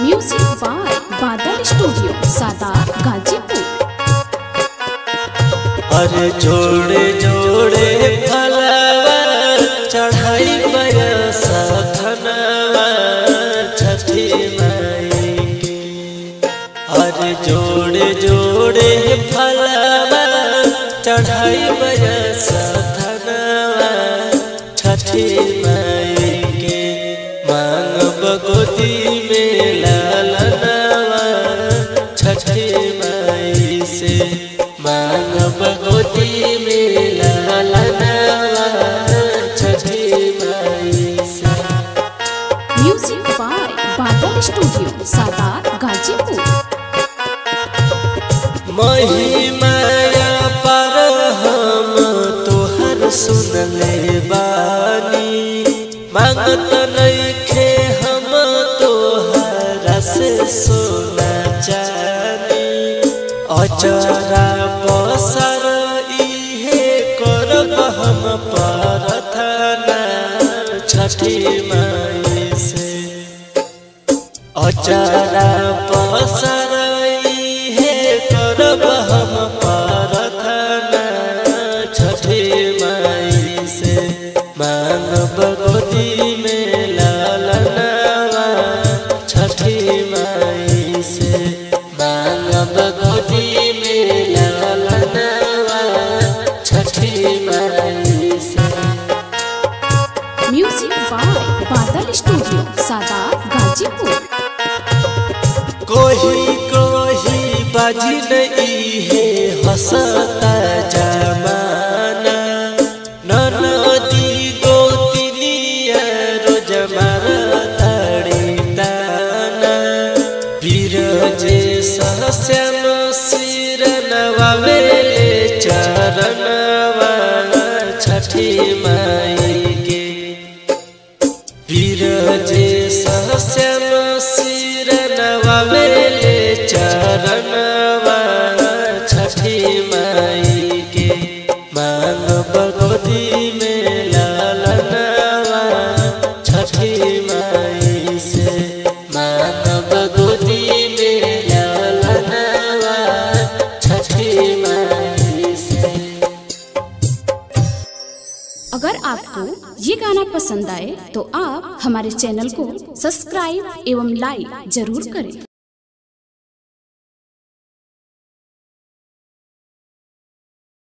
Music by Badal studio Sadat Ghazipur. अरे जोड़े जोड़े फलवा चढ़ाई बरसा धनवा छठी माई के। अरे जोड़े जोड़े फलवा चढ़ाई बरसा धनवा छठी माई के। मांग बगोती में लालनवा छठी माई से। मांग बगोती में लालनवा छठी माई से। Music by Badal studio Sadat Ghazipur. महिमाया पर हम तोहर सुनले बानी। मांगत नइखे हम तोहरा से सोना चानी। अचरा बसर इहे करब हम प्रार्थना छठी माई से। अचरा बसर इहे करब हम प्रार्थना छठी माई से। मांग बगोती में लालनवा छठी माई से। मांग बगोती में लालनवा छठी माई से। Music by Badal studio Sadat Ghazipur. कोही कोही बाजी नहीं है हंसता जमाना। ननदी गोतिनिया रोज मारताड़ी ताना। बिरजे श्याम सिर नवावेले चरणवा छठी माई के। बिरजे श्याम सिर नवावेले चरणवा छठी माई के। मांग बगोती में लालनवा छठी माई से। मांग बगोती में लालनवा छठी माई से। अगर आपको ये गाना पसंद आए तो आप हमारे चैनल को सब्सक्राइब एवं लाइक जरूर करें।